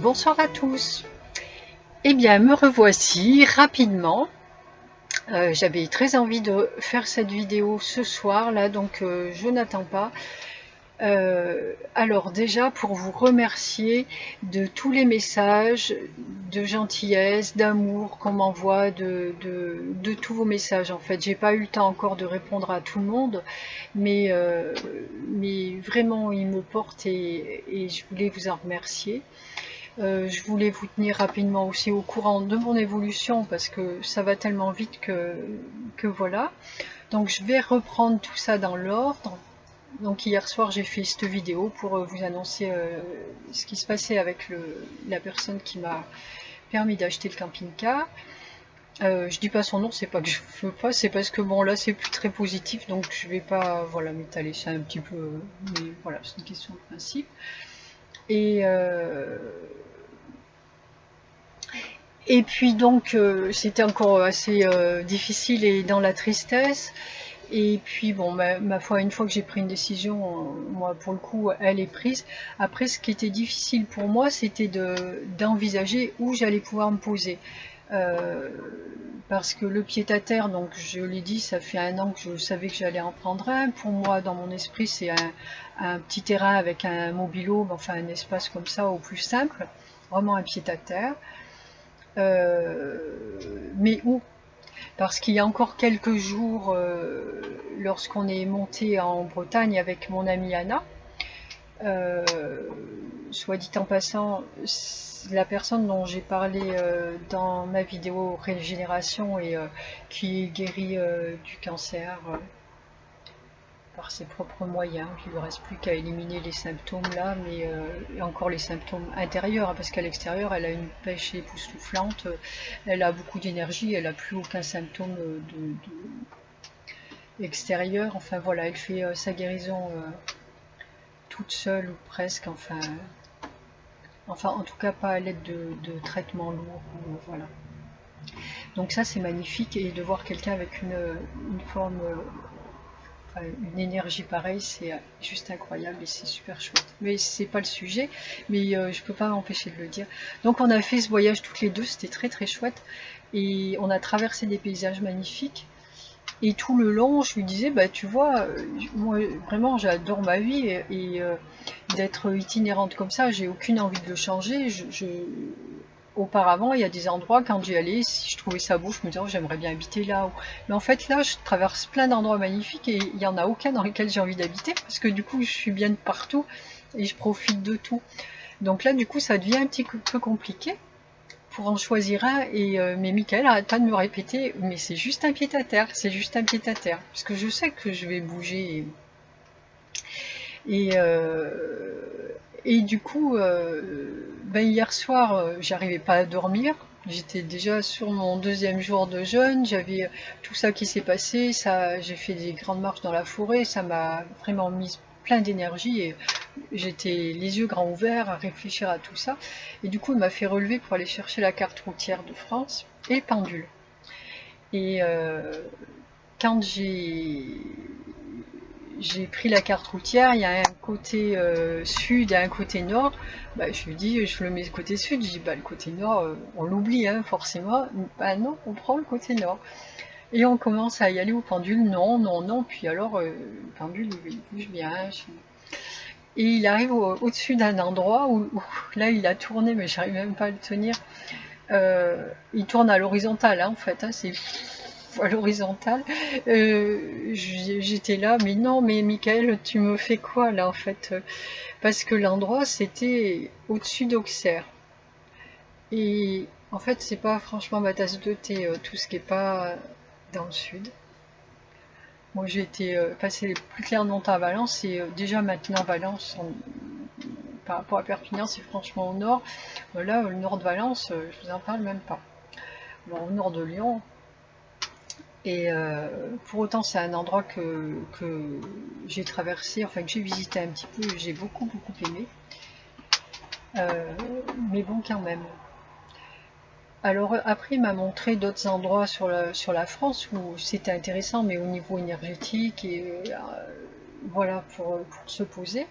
bonsoir à tous. Eh bien, me revoici rapidement. J'avais très envie de faire cette vidéo ce soir là, donc je n'attends pas. Alors déjà, pour vous remercier de tous les messages de gentillesse, d'amour qu'on m'envoie, de tous vos messages. En fait, j'ai pas eu le temps encore de répondre à tout le monde, mais vraiment, ils me portent et je voulais vous en remercier. Je voulais vous tenir rapidement aussi au courant de mon évolution parce que ça va tellement vite que voilà. Donc je vais reprendre tout ça dans l'ordre. Donc hier soir j'ai fait cette vidéo pour vous annoncer ce qui se passait avec la personne qui m'a permis d'acheter le camping-car. Je dis pas son nom, c'est pas que je veux pas, c'est parce que bon là c'est plus très positif, donc je vais pas voilà m'étaler ça un petit peu, mais voilà c'est une question de principe. Et Et puis donc c'était encore assez difficile et dans la tristesse. Et puis bon, ma foi, une fois que j'ai pris une décision, moi pour le coup, elle est prise. Après, ce qui était difficile pour moi, c'était d'envisager où j'allais pouvoir me poser. Euh, Parce que le pied-à-terre, donc je l'ai dit, ça fait 1 an que je savais que j'allais en prendre un. Pour moi, dans mon esprit, c'est un petit terrain avec un mobile-home, enfin un espace comme ça au plus simple, vraiment un pied-à-terre. Euh, mais où? Parce qu'il y a encore quelques jours, lorsqu'on est monté en Bretagne avec mon amie Anna, euh, soit dit en passant, la personne dont j'ai parlé dans ma vidéo Régénération et qui est guérie du cancer par ses propres moyens. Il ne lui reste plus qu'à éliminer les symptômes là, mais encore les symptômes intérieurs, hein, parce qu'à l'extérieur, elle a une pêche époustouflante, elle a beaucoup d'énergie, elle n'a plus aucun symptôme extérieur. Enfin voilà, elle fait sa guérison toute seule ou presque, enfin en tout cas pas à l'aide de traitements lourds. Voilà. Donc ça c'est magnifique et de voir quelqu'un avec une forme une énergie pareille, c'est juste incroyable et c'est super chouette. Mais c'est pas le sujet, mais je peux pas m'empêcher de le dire. Donc on a fait ce voyage toutes les deux, c'était très très chouette et on a traversé des paysages magnifiques. Et tout le long, je lui disais, bah tu vois, moi vraiment j'adore ma vie et d'être itinérante comme ça, j'ai aucune envie de le changer. Auparavant, il y a des endroits, quand j'y allais, si je trouvais ça beau, je me disais, oh, j'aimerais bien habiter là. Mais en fait, là, je traverse plein d'endroits magnifiques et il n'y en a aucun dans lequel j'ai envie d'habiter parce que du coup, je suis bien de partout et je profite de tout. Donc là, du coup, ça devient un petit peu compliqué pour en choisir un. Mais Michael arrête pas de me répéter, mais c'est juste un pied-à-terre, c'est juste un pied-à-terre. Parce que je sais que je vais bouger. Et, et du coup, hier soir, j'arrivais pas à dormir. J'étais déjà sur mon 2e jour de jeûne, j'avais tout ça qui s'est passé, ça, j'ai fait des grandes marches dans la forêt, ça m'a vraiment mis plein d'énergie et j'étais les yeux grands ouverts à réfléchir à tout ça. Et du coup, il m'a fait relever pour aller chercher la carte routière de France et le pendule. Et quand j'ai pris la carte routière, il y a un côté sud et un côté nord. Bah, je lui dis, je le mets côté sud, je dis, bah, le côté nord, on l'oublie hein, forcément. Bah non, on prend le côté nord. Et on commence à y aller au pendule, non, non, non. Puis alors, le pendule, il bouge bien. Et il arrive au-dessus d'un endroit où là, il a tourné, mais j'arrive même pas à le tenir. Il tourne à l'horizontale, hein, en fait, hein, c'est à l'horizontale. J'étais là, mais non, mais Michael, tu me fais quoi là en fait? Parce que l'endroit c'était au-dessus d'Auxerre. Et en fait, c'est pas franchement ma tasse de thé, tout ce qui est pas dans le sud. Moi j'ai été passer plus clairement à Valence et déjà maintenant Valence, par rapport à Perpignan, c'est franchement au nord. Là, le nord de Valence, je vous en parle même pas. Bon, au nord de Lyon, et pour autant, c'est un endroit que j'ai traversé, enfin que j'ai visité un petit peu, j'ai beaucoup beaucoup aimé. Mais bon, quand même. Alors après, il m'a montré d'autres endroits sur la France où c'était intéressant, mais au niveau énergétique et voilà pour se poser.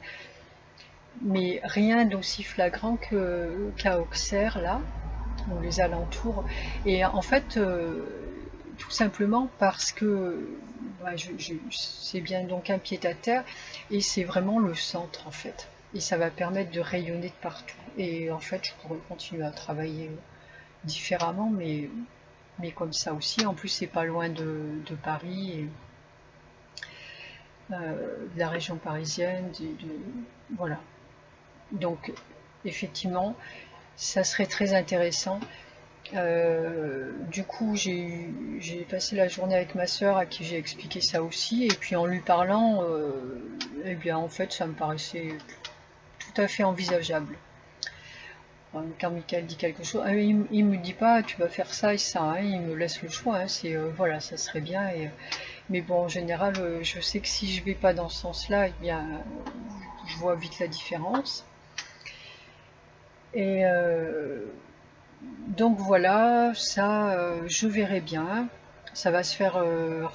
mais rien d'aussi flagrant qu'à Auxerre, là, ou les alentours. Et en fait, tout simplement parce que bah, c'est bien donc un pied-à-terre et c'est vraiment le centre en fait. Et ça va permettre de rayonner de partout. Et en fait, je pourrais continuer à travailler différemment, mais comme ça aussi. En plus, c'est pas loin de Paris, et, de la région parisienne. Voilà. Donc, effectivement, ça serait très intéressant. Du coup, j'ai passé la journée avec ma sœur à qui j'ai expliqué ça aussi, et puis en lui parlant, eh bien en fait, ça me paraissait tout à fait envisageable. Quand Michael dit quelque chose, il me dit pas tu vas faire ça et ça, hein, il me laisse le choix, hein, c'est voilà, ça serait bien. Mais bon, en général, je sais que si je vais pas dans ce sens-là, eh bien, je vois vite la différence. Et donc voilà, ça, je verrai bien. Ça va se faire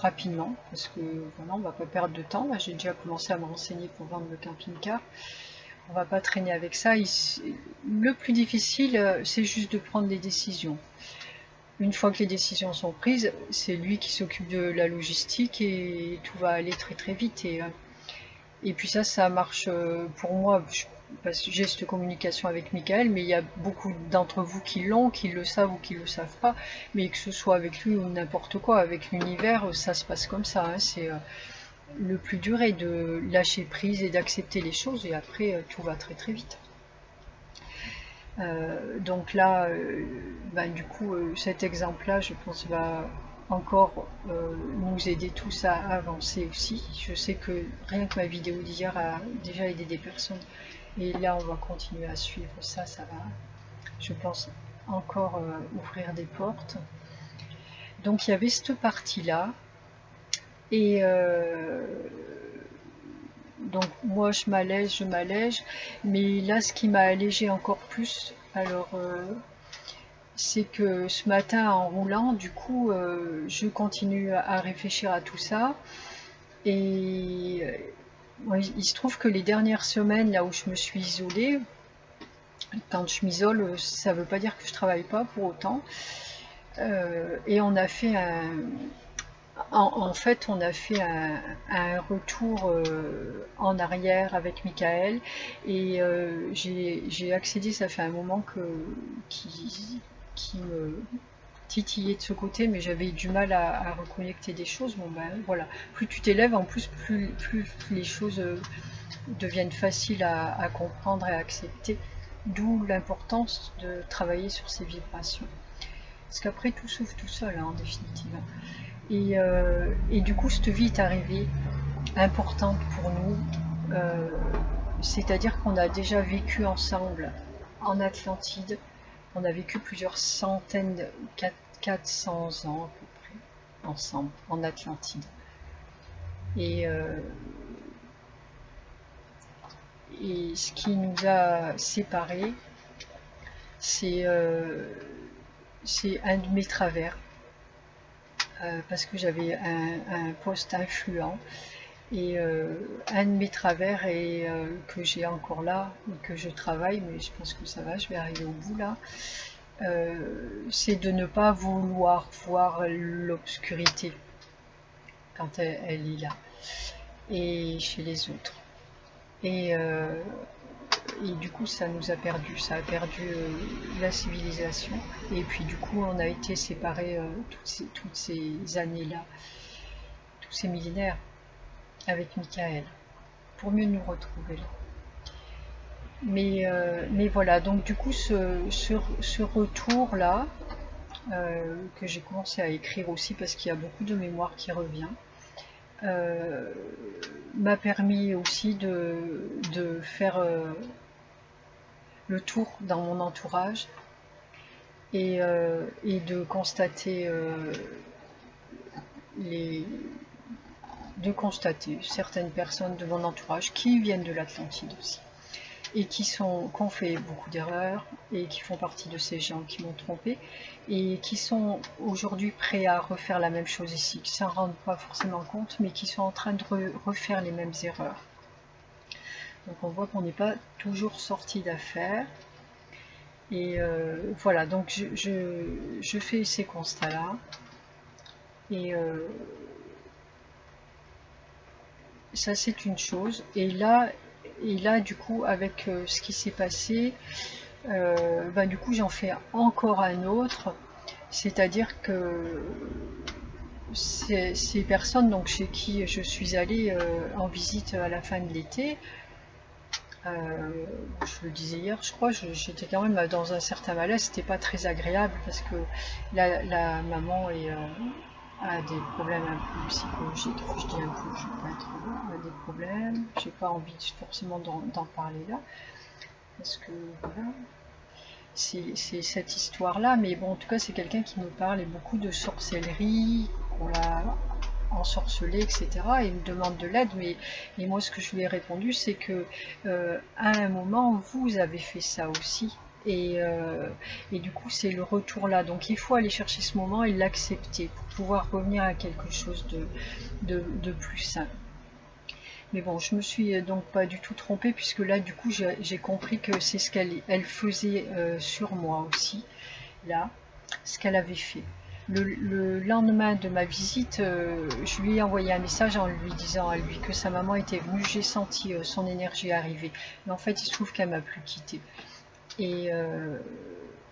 rapidement parce que voilà, on va pas perdre de temps. Là, j'ai déjà commencé à me renseigner pour vendre le camping-car. On va pas traîner avec ça. Le plus difficile, c'est juste de prendre des décisions. Une fois que les décisions sont prises, c'est lui qui s'occupe de la logistique et tout va aller très très vite. Et puis ça marche pour moi, parce que j'ai cette communication avec Michael, mais il y a beaucoup d'entre vous qui l'ont, qui le savent ou qui le savent pas, mais que ce soit avec lui ou n'importe quoi, avec l'univers, ça se passe comme ça, hein. C'est le plus dur est de lâcher prise et d'accepter les choses, et après tout va très très vite. Donc là, ben, du coup, cet exemple-là, je pense, va encore nous aider tous à avancer aussi. Je sais que rien que ma vidéo d'hier a déjà aidé des personnes. Et là, on va continuer à suivre ça. Ça va, je pense, encore ouvrir des portes. Donc il y avait cette partie-là. Et donc moi, je m'allège. Mais là, ce qui m'a allégé encore plus, alors c'est que ce matin en roulant, du coup, je continue à réfléchir à tout ça. Et il se trouve que les dernières semaines, là où je me suis isolée, quand je m'isole, ça ne veut pas dire que je travaille pas pour autant. Et on a fait en fait, on a fait un retour en arrière avec Michael, et j'ai accédé, ça fait un moment qui me titillait de ce côté, mais j'avais du mal à reconnecter des choses. Bon ben voilà, plus tu t'élèves, en plus, plus les choses deviennent faciles à comprendre et à accepter, d'où l'importance de travailler sur ces vibrations. Parce qu'après, tout s'ouvre tout seul, hein, en définitive. Et du coup, cette vie est arrivée importante pour nous. Euh, C'est-à-dire qu'on a déjà vécu ensemble en Atlantide. On a vécu plusieurs centaines, 400 ans à peu près, ensemble, en Atlantide. Et, euh, et ce qui nous a séparés, c'est un de mes travers, parce que j'avais un poste influent. Et un de mes travers, et que j'ai encore là, et que je travaille, mais je pense que ça va, je vais arriver au bout là, c'est de ne pas vouloir voir l'obscurité quand elle est là, et chez les autres. Et, euh, et du coup, ça a perdu la civilisation. Et puis du coup, on a été séparés toutes ces années-là, tous ces millénaires, avec Michael, pour mieux nous retrouver là. Mais voilà, donc du coup, ce retour-là, que j'ai commencé à écrire aussi parce qu'il y a beaucoup de mémoire qui revient, euh, m'a permis aussi de faire le tour dans mon entourage, et de constater les, de constater certaines personnes de mon entourage qui viennent de l'Atlantide aussi, et qui ont fait beaucoup d'erreurs, et qui font partie de ces gens qui m'ont trompé, et qui sont aujourd'hui prêts à refaire la même chose ici, qui s'en rendent pas forcément compte, mais qui sont en train de refaire les mêmes erreurs. Donc on voit qu'on n'est pas toujours sorti d'affaires. Et voilà, donc je fais ces constats-là. Et ça, c'est une chose. Et là du coup, avec ce qui s'est passé, du coup, j'en fais encore un autre. C'est-à-dire que ces personnes donc, chez qui je suis allée en visite à la fin de l'été, je le disais hier, je crois, j'étais quand même dans un certain malaise, c'était pas très agréable parce que la maman a des problèmes un peu psychologiques, je dis un peu, je vais pas être a des problèmes, j'ai pas envie forcément d'en parler là, parce que voilà, c'est cette histoire-là, mais bon, en tout cas, c'est quelqu'un qui nous parlait beaucoup de sorcellerie, qu'on l'a ensorcelé, etc. Et il me demande de l'aide, mais et moi, ce que je lui ai répondu, c'est que à un moment, vous avez fait ça aussi. Et du coup, c'est le retour là. Donc, il faut aller chercher ce moment et l'accepter pour pouvoir revenir à quelque chose de plus sain. Mais bon, je me suis donc pas du tout trompée puisque là, du coup, j'ai compris que c'est ce qu'elle faisait sur moi aussi, là, ce qu'elle avait fait. Le lendemain de ma visite, je lui ai envoyé un message en lui disant à lui que sa maman était venue, j'ai senti son énergie arriver. Mais en fait, il se trouve qu'elle m'a plus quittée. Et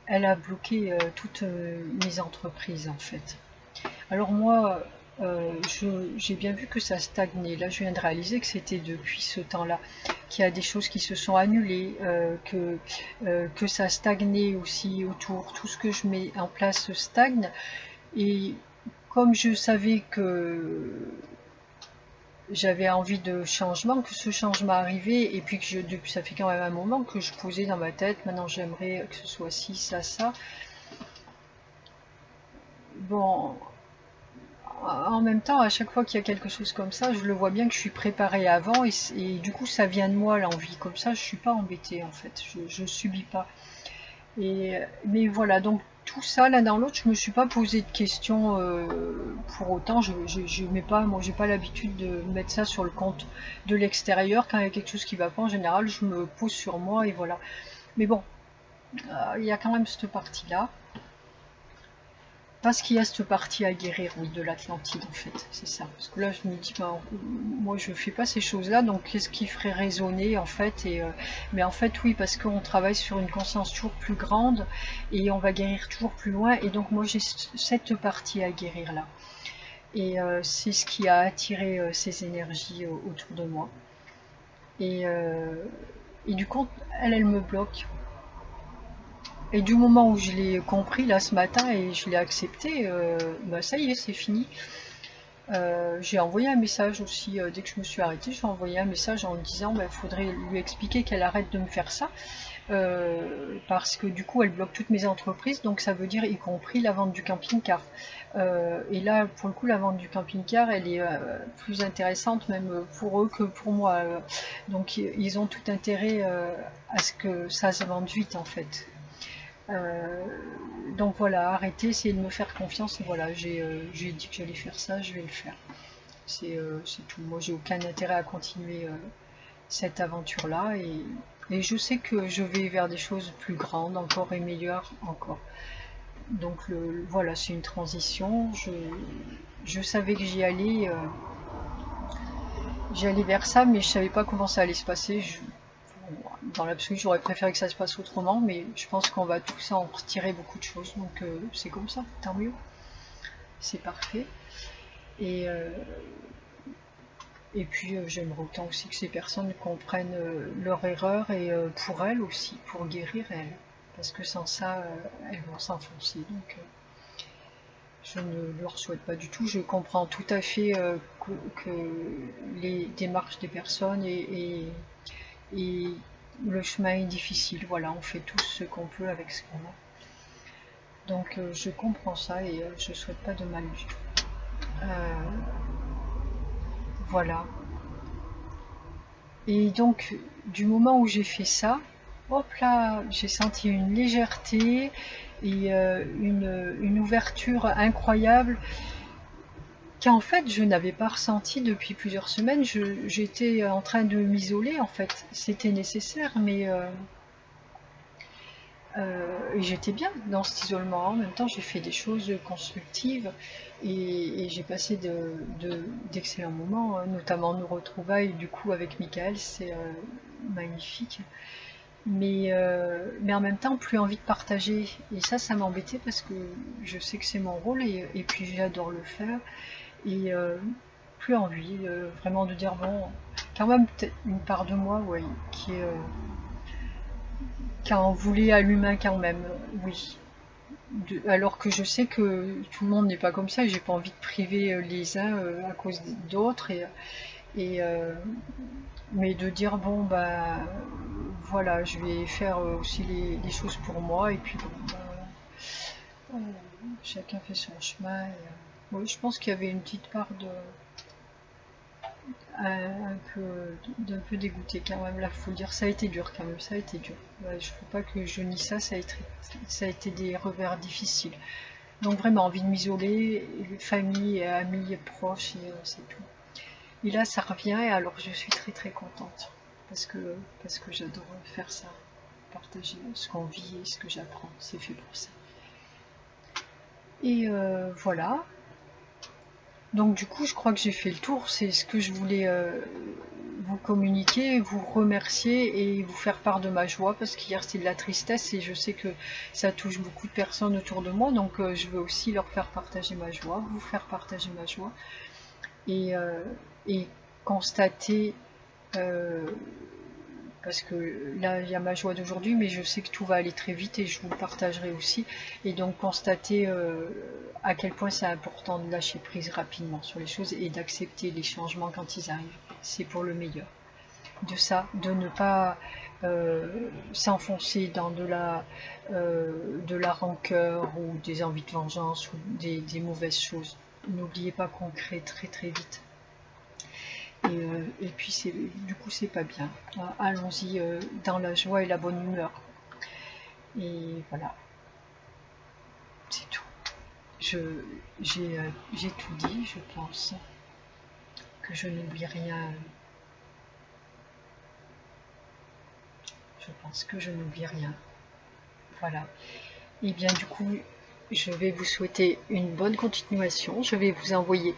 elle a bloqué toutes mes entreprises, en fait. Alors moi, j'ai bien vu que ça stagnait. Là, je viens de réaliser que c'était depuis ce temps-là qu'il y a des choses qui se sont annulées, que ça stagnait aussi autour. Tout ce que je mets en place stagne. Et comme je savais que j'avais envie de changement, que ce changement arrivait, et puis que depuis ça fait quand même un moment que je posais dans ma tête, maintenant j'aimerais que ce soit ci, ça, ça. Bon, en même temps, à chaque fois qu'il y a quelque chose comme ça, je le vois bien que je suis préparée avant et du coup ça vient de moi l'envie. Comme ça, je suis pas embêtée en fait, je subis pas. Mais voilà, donc tout ça l'un dans l'autre, je me suis pas posé de questions pour autant. Je mets pas, moi j'ai pas l'habitude de mettre ça sur le compte de l'extérieur. Quand il y a quelque chose qui va pas, en général, je me pose sur moi et voilà. Mais bon, il y a quand même cette partie-là. Parce qu'il y a cette partie à guérir, oui, de l'Atlantide en fait, c'est ça. Parce que là je me dis, ben, moi je fais pas ces choses-là, donc qu'est-ce qui ferait résonner en fait mais en fait oui, parce qu'on travaille sur une conscience toujours plus grande et on va guérir toujours plus loin, et donc moi j'ai cette partie à guérir là. Et c'est ce qui a attiré ces énergies autour de moi. Et, euh, et du coup, elle me bloque. Et du moment où je l'ai compris là ce matin et je l'ai accepté, ça y est, c'est fini. J'ai envoyé un message aussi, dès que je me suis arrêtée, j'ai envoyé un message en lui disant il faudrait lui expliquer qu'elle arrête de me faire ça, parce que du coup elle bloque toutes mes entreprises, donc ça veut dire y compris la vente du camping-car. Et là, pour le coup, la vente du camping-car, elle est plus intéressante même pour eux que pour moi. Donc ils ont tout intérêt à ce que ça se vende vite en fait. Euh, donc voilà, arrêtez, essayez de me faire confiance. Et voilà, j'ai dit que j'allais faire ça, je vais le faire. C'est tout. Moi, j'ai aucun intérêt à continuer cette aventure-là. Et je sais que je vais vers des choses plus grandes encore et meilleures encore. Donc voilà, c'est une transition. Je savais que j'y allais vers ça, mais je savais pas comment ça allait se passer. Dans l'absolu, j'aurais préféré que ça se passe autrement, mais je pense qu'on va tous en retirer beaucoup de choses, donc c'est comme ça, tant mieux, c'est parfait. Et, euh, et puis j'aimerais autant aussi que ces personnes comprennent leur erreur et pour elles aussi, pour guérir elles, parce que sans ça, elles vont s'enfoncer. Donc je ne leur souhaite pas du tout. Je comprends tout à fait que les démarches des personnes et le chemin est difficile. Voilà, on fait tous ce qu'on peut avec ce qu'on a. Donc je comprends ça et je souhaite pas de mal du tout. Euh, voilà. Et donc du moment où j'ai fait ça, hop là, j'ai senti une légèreté et une ouverture incroyable. qu'en fait je n'avais pas ressenti depuis plusieurs semaines. J'étais en train de m'isoler en fait. C'était nécessaire, mais et j'étais bien dans cet isolement. En même temps, j'ai fait des choses constructives et j'ai passé d'excellents moments, hein, notamment nos retrouvailles du coup avec Michael, c'est magnifique. Mais en même temps, plus envie de partager. Et ça m'embêtait parce que je sais que c'est mon rôle et puis j'adore le faire. Et plus envie vraiment de dire bon, quand même peut-être une part de moi, ouais, qui en voulait à l'humain quand même, oui. Alors que je sais que tout le monde n'est pas comme ça et j'ai pas envie de priver les uns à cause d'autres et mais de dire bon bah voilà, je vais faire aussi les choses pour moi et puis bon, bah, chacun fait son chemin et, oui, je pense qu'il y avait une petite part de un peu d'un peu dégoûté quand même, là faut le dire, ça a été dur quand même, ça a été dur. Ouais, je ne faut pas que je nie ça, ça a été des revers difficiles. Donc vraiment envie de m'isoler, famille, amis, proches, et c'est tout. Et là ça revient, et alors je suis très très contente parce que j'adore faire ça, partager ce qu'on vit et ce que j'apprends, c'est fait pour ça. Et voilà. Donc du coup je crois que j'ai fait le tour, c'est ce que je voulais vous communiquer, vous remercier et vous faire part de ma joie parce qu'hier c'était de la tristesse et je sais que ça touche beaucoup de personnes autour de moi, donc je veux aussi leur faire partager ma joie, vous faire partager ma joie et, et constater, euh, parce que là il y a ma joie d'aujourd'hui mais je sais que tout va aller très vite et je vous le partagerai aussi, et donc constater à quel point c'est important de lâcher prise rapidement sur les choses et d'accepter les changements quand ils arrivent, c'est pour le meilleur. De ça, de ne pas s'enfoncer dans de la rancœur ou des envies de vengeance ou des mauvaises choses. N'oubliez pas qu'on crée très très vite. Et puis du coup c'est pas bien. Allons-y dans la joie et la bonne humeur. Et voilà, c'est tout. J'ai tout dit, je pense que je n'oublie rien. Je pense que je n'oublie rien. Voilà. Et bien du coup, je vais vous souhaiter une bonne continuation. Je vais vous envoyer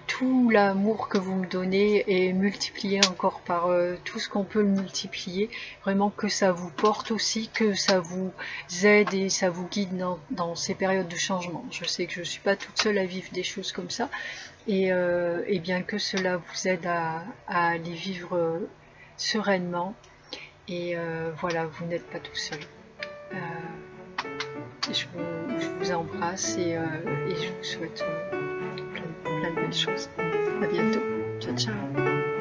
tout l'amour que vous me donnez et multiplier encore par tout ce qu'on peut le multiplier. Vraiment que ça vous porte aussi, que ça vous aide et ça vous guide dans ces périodes de changement. Je sais que je ne suis pas toute seule à vivre des choses comme ça. Et bien que cela vous aide à les vivre sereinement. Et voilà, vous n'êtes pas tout seul. Euh, je vous embrasse et je vous souhaite plein de belles choses. À bientôt. Ciao, ciao.